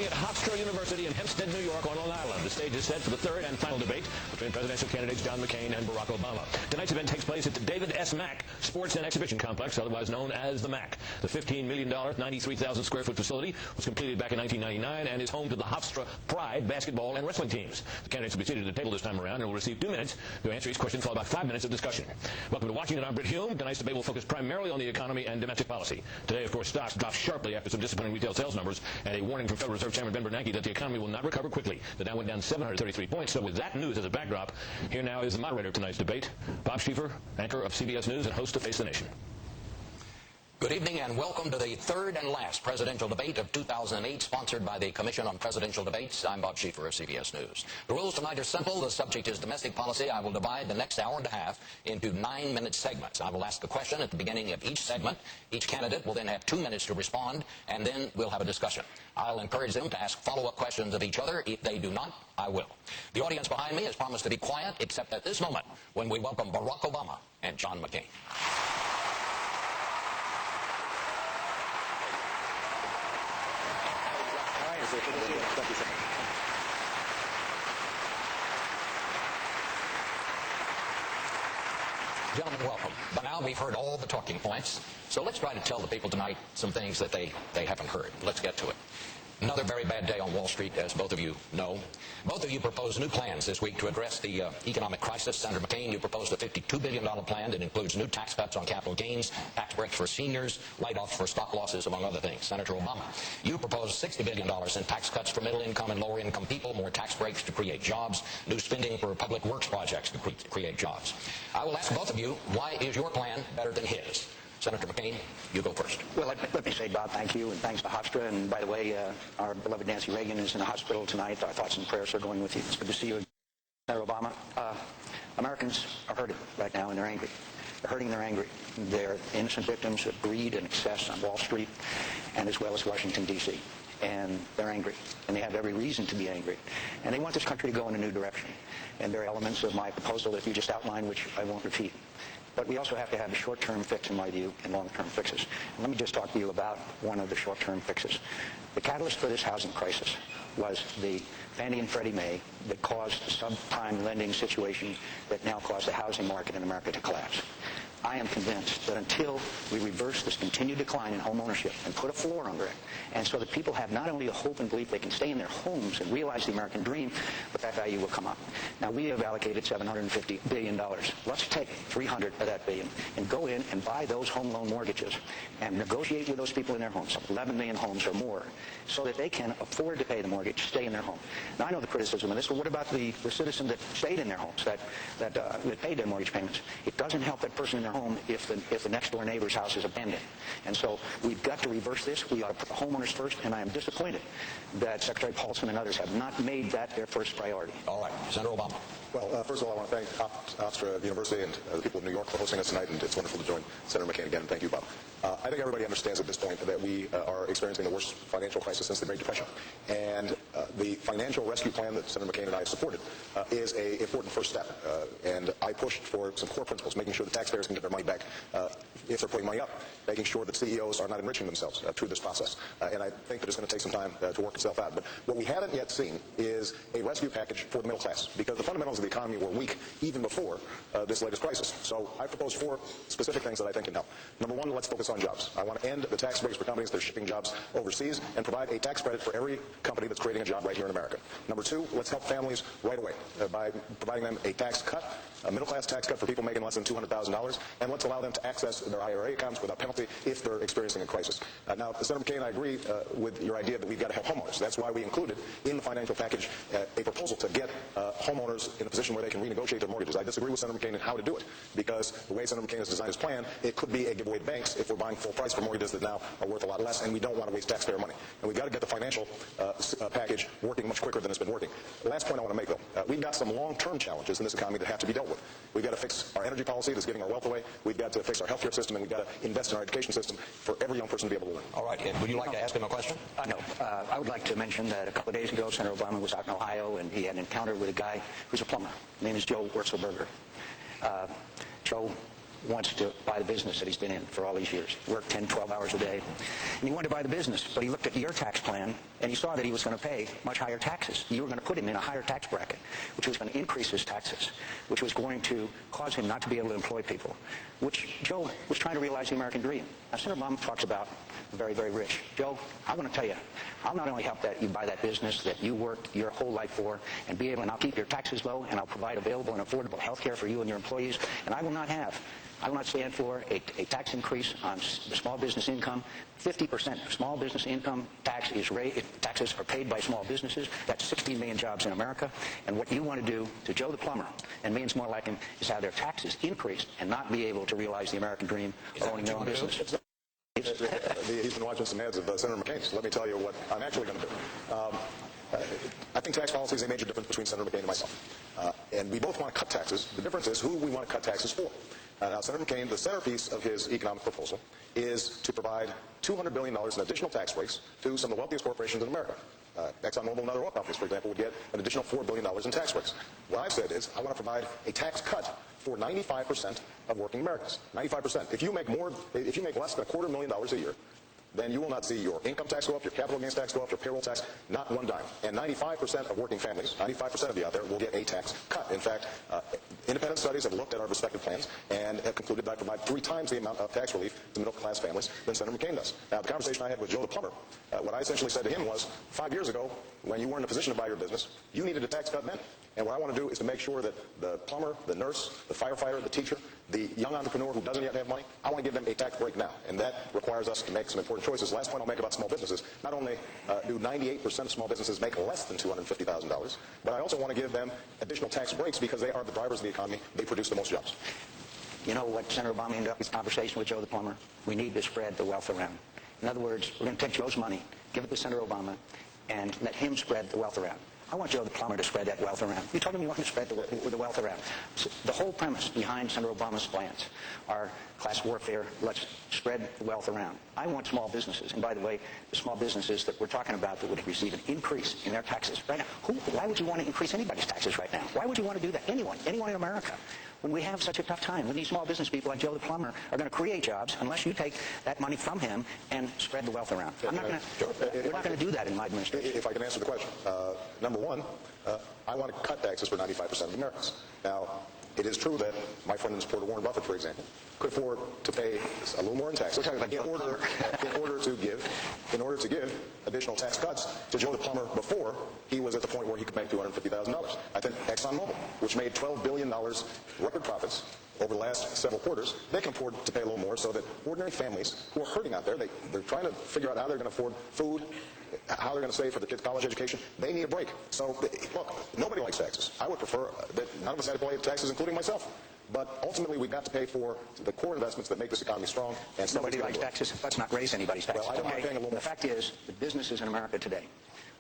morning at Hofstra University in Hempstead, New York on Long Island. The stage is set for the third and final debate between presidential candidates John McCain and Barack Obama. Tonight's event takes place at the David S. Mack Sports and Exhibition Complex, otherwise known as the Mack. The $15 million, 93,000 square foot facility was completed back in 1999 and is home to the Hofstra Pride basketball and wrestling teams. The candidates will be seated at the table this time around and will receive 2 minutes to answer each question, followed by 5 minutes of discussion. Welcome to Washington. I'm Britt Hume. Tonight's debate will focus primarily on the economy and domestic policy. Today, of course, stocks dropped sharply after some disappointing retail sales numbers and a warning from Federal Reserve Chairman Ben Bernanke that the economy will not recover quickly. The Dow went down 733 points. So with that news as a backdrop, here now is the moderator of tonight's debate, Bob Schieffer, anchor of CBS News and host of Face the Nation. Good evening and welcome to the third and last presidential debate of 2008, sponsored by the Commission on Presidential Debates. I'm Bob Schieffer of CBS News. The rules tonight are simple. The subject is domestic policy. I will divide the next hour and a half into 9-minute segments. I will ask a question at the beginning of each segment. Each candidate will then have 2 minutes to respond, and then we'll have a discussion. I'll encourage them to ask follow-up questions of each other. If they do not, I will. The audience behind me has promised to be quiet, except at this moment when we welcome Barack Obama and John McCain. Gentlemen, welcome. By now we've heard all the talking points, so let's try to tell the people tonight some things that they haven't heard. Let's get to it. Another very bad day on Wall Street, as both of you know. Both of you proposed new plans this week to address the economic crisis. Senator McCain, you proposed a $52 billion plan that includes new tax cuts on capital gains, tax breaks for seniors, write-offs for stock losses, among other things. Senator Obama, you proposed $60 billion in tax cuts for middle-income and lower-income people, more tax breaks to create jobs, new spending for public works projects to create jobs. I will ask both of you, why is your plan better than his? Senator McCain, you go first. Well, let me say, Bob, thank you, and thanks to Hofstra. And by the way, our beloved Nancy Reagan is in the hospital tonight. Our thoughts and prayers are going with you. It's good to see you, Senator Obama. Americans are hurting right now, and they're angry. They're hurting, they're angry. They're innocent victims of greed and excess on Wall Street, and as well as Washington, D.C. And they're angry, and they have every reason to be angry. And they want this country to go in a new direction. And there are elements of my proposal that you just outlined, which I won't repeat. But we also have to have a short-term fix, in my view, and long-term fixes. And let me just talk to you about one of the short-term fixes. The catalyst for this housing crisis was the Fannie and Freddie Mae that caused the subprime lending situation that now caused the housing market in America to collapse. I am convinced that until we reverse this continued decline in home ownership and put a floor under it, and so that people have not only a hope and belief they can stay in their homes and realize the American dream, but that value will come up. Now, we have allocated $750 billion. Let's take $300 of that billion and go in and buy those home loan mortgages and negotiate with those people in their homes, 11 million homes or more, so that they can afford to pay the mortgage, stay in their home. Now, I know the criticism of this, but what about the citizen that stayed in their homes, that paid their mortgage payments? It doesn't help that person in their home if the next door neighbor's house is abandoned. And so we've got to reverse this. We ought to put the homeowners first, and I am disappointed that Secretary Paulson and others have not made that their first priority. All right. Senator Obama. Well, first of all, I want to thank Hofstra University and the people of New York for hosting us tonight, and it's wonderful to join Senator McCain again. Thank you, Bob. I think everybody understands at this point that we are experiencing the worst financial crisis since the Great Depression. And the financial rescue plan that Senator McCain and I have supported is an important first step. And I pushed for some core principles, making sure the taxpayers can get their money back if they're putting money up, making sure that CEOs are not enriching themselves through this process. And I think that it's going to take some time to work itself out. But what we haven't yet seen is a rescue package for the middle class, because the fundamentals of the economy were weak even before this latest crisis. So I propose 4 specific things that I think can help. Number 1, let's focus on jobs. I want to end the tax breaks for companies that are shipping jobs overseas and provide a tax credit for every company that's creating a job right here in America. Number 2, let's help families right away by providing them a tax cut, a middle-class tax cut for people making less than $200,000, and let's allow them to access their IRA accounts without penalty if they're experiencing a crisis. Now, Senator McCain, I agree with your idea that we've got to help homeowners. That's why we included in the financial package a proposal to get homeowners in a position where they can renegotiate their mortgages. I disagree with Senator McCain in how to do it, because the way Senator McCain has designed his plan, it could be a giveaway to banks if we're buying full price for mortgages that now are worth a lot less, and we don't want to waste taxpayer money. And we've got to get the financial package working much quicker than it's been working. The last point I want to make, though, we've got some long-term challenges in this economy that have to be dealt with. We've got to fix our energy policy that's giving our wealth away. We've got to fix our healthcare system, and we've got to invest in our education system for every young person to be able to learn. All right. Would you like to ask him a question? No. I would like to mention that a couple of days ago, Senator Obama was out in Ohio, and he had an encounter with a guy who's a plumber. His name is Joe Wurzelberger. Joe wants to buy the business that he's been in for all these years. Worked 10, 12 hours a day. And he wanted to buy the business, but he looked at your tax plan, and he saw that he was going to pay much higher taxes. You were going to put him in a higher tax bracket, which was going to increase his taxes, which was going to cause him not to be able to employ people, which Joe was trying to realize the American dream. Now, Senator Obama talks about the very, very rich. Joe, I want to tell you, I'll not only help that you buy that business that you worked your whole life for and be able, and I'll keep your taxes low, and I'll provide available and affordable health care for you and your employees, and I will not stand for a tax increase on the small business income. 50% of small business income taxes are paid by small businesses. That's 16 million jobs in America. And what you want to do to Joe the plumber and millions more like him is have their taxes increased and not be able to realize the American dream of owning their own business. He's been watching some ads of Senator McCain, so let me tell you what I'm actually going to do. I think tax policy is a major difference between Senator McCain and myself. And we both want to cut taxes. The difference is who we want to cut taxes for. Now, Senator McCain, the centerpiece of his economic proposal is to provide $200 billion in additional tax breaks to some of the wealthiest corporations in America. ExxonMobil and other oil companies, for example, would get an additional $4 billion in tax breaks. What I've said is I want to provide a tax cut for 95% of working Americans. 95%. If you make less than $250,000 a year, then you will not see your income tax go up, your capital gains tax go up, your payroll tax, not one dime. And 95% of working families, 95% of you out there, will get a tax cut. In fact, independent studies have looked at our respective plans and have concluded that I provide 3 times the amount of tax relief to middle-class families than Senator McCain does. Now, the conversation I had with Joe the plumber, what I essentially said to him was, 5 years ago, when you were in a position to buy your business, you needed a tax cut then. And what I want to do is to make sure that the plumber, the nurse, the firefighter, the teacher, the young entrepreneur who doesn't yet have money, I want to give them a tax break now. And that requires us to make some important choices. Last point I'll make about small businesses, not only do 98% of small businesses make less than $250,000, but I also want to give them additional tax breaks because they are the drivers of the economy. They produce the most jobs. You know what Senator Obama ended up his conversation with Joe the plumber? We need to spread the wealth around. In other words, we're going to take Joe's money, give it to Senator Obama, and let him spread the wealth around. I want Joe the plumber to spread that wealth around. You told him you want to spread the wealth around. So the whole premise behind Senator Obama's plans are class warfare. Let's spread the wealth around. I want small businesses. And by the way, the small businesses that we're talking about that would receive an increase in their taxes right now. Why would you want to increase anybody's taxes right now? Why would you want to do that? Anyone in America. When we have such a tough time, when these small business people like Joe the plumber are going to create jobs unless you take that money from him and spread the wealth around. We're not going to do that in my administration. If I can answer the question. Number one, I want to cut taxes for 95% of Americans. Now, it is true that my friend and supporter Warren Buffett, for example, could afford to pay a little more in taxes in order to give additional tax cuts to Joe the plumber before he was at the point where he could make $250,000. I think ExxonMobil, which made $12 billion record profits over the last several quarters, they can afford to pay a little more so that ordinary families who are hurting out there, they're trying to figure out how they're going to afford food, how they're going to save for their kids' college education. They need a break. So, look, nobody likes taxes. I would prefer that none of us had to pay taxes, including myself. But ultimately, we've got to pay for the core investments that make this economy strong. And nobody likes taxes. Let's not raise anybody's taxes. Well, I don't mind paying a little more. The fact is, the businesses in America today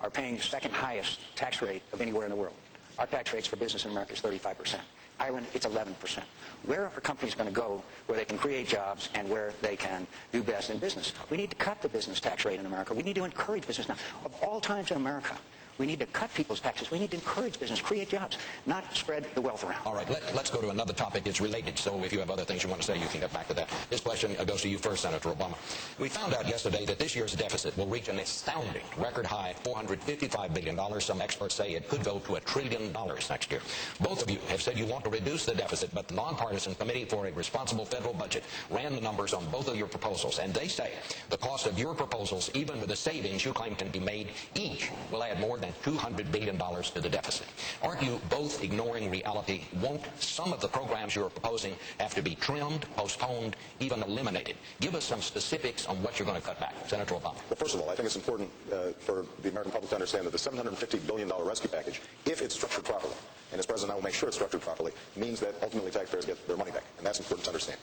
are paying the second highest tax rate of anywhere in the world. Our tax rates for business in America is 35%. Ireland, it's 11%. Where are companies going to go where they can create jobs and where they can do best in business? We need to cut the business tax rate in America. We need to encourage business now. Of all times in America, we need to cut people's taxes. We need to encourage business, create jobs, not spread the wealth around. All right, let's go to another topic. It's related, so if you have other things you want to say, you can get back to that. This question goes to you first, Senator Obama. We found out yesterday that this year's deficit will reach an astounding record high, $455 billion. Some experts say it could go to $1 trillion next year. Both of you have said you want to reduce the deficit, but the nonpartisan Committee for a Responsible Federal Budget ran the numbers on both of your proposals, and they say the cost of your proposals, even with the savings you claim can be made, each will add more than $200 billion to the deficit. Aren't you both ignoring reality? Won't some of the programs you're proposing have to be trimmed, postponed, even eliminated? Give us some specifics on what you're going to cut back. Senator Obama. Well, first of all, I think it's important for the American public to understand that the $750 billion rescue package, if it's structured properly, and as President I will make sure it's structured properly, means that ultimately taxpayers get their money back. And that's important to understand.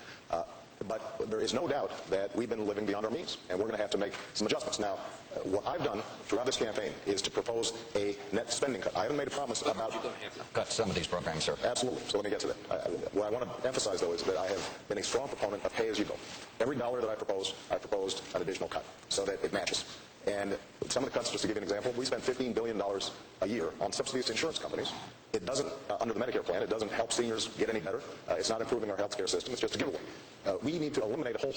But there is no doubt that we've been living beyond our means, and we're going to have to make some adjustments. Now, what I've done throughout this campaign is to propose a net spending cut. I haven't made a promise about... You're going to have to cut some of these programs, sir. Absolutely. So let me get to that. What I want to emphasize, though, is that I have been a strong proponent of pay-as-you-go. Every dollar that I proposed an additional cut so that it matches. And some of the cuts, just to give you an example, we spend $15 billion a year on subsidies to insurance companies. It doesn't, under the Medicare plan, it doesn't help seniors get any better. It's not improving our health care system. It's just a giveaway. We need to eliminate a whole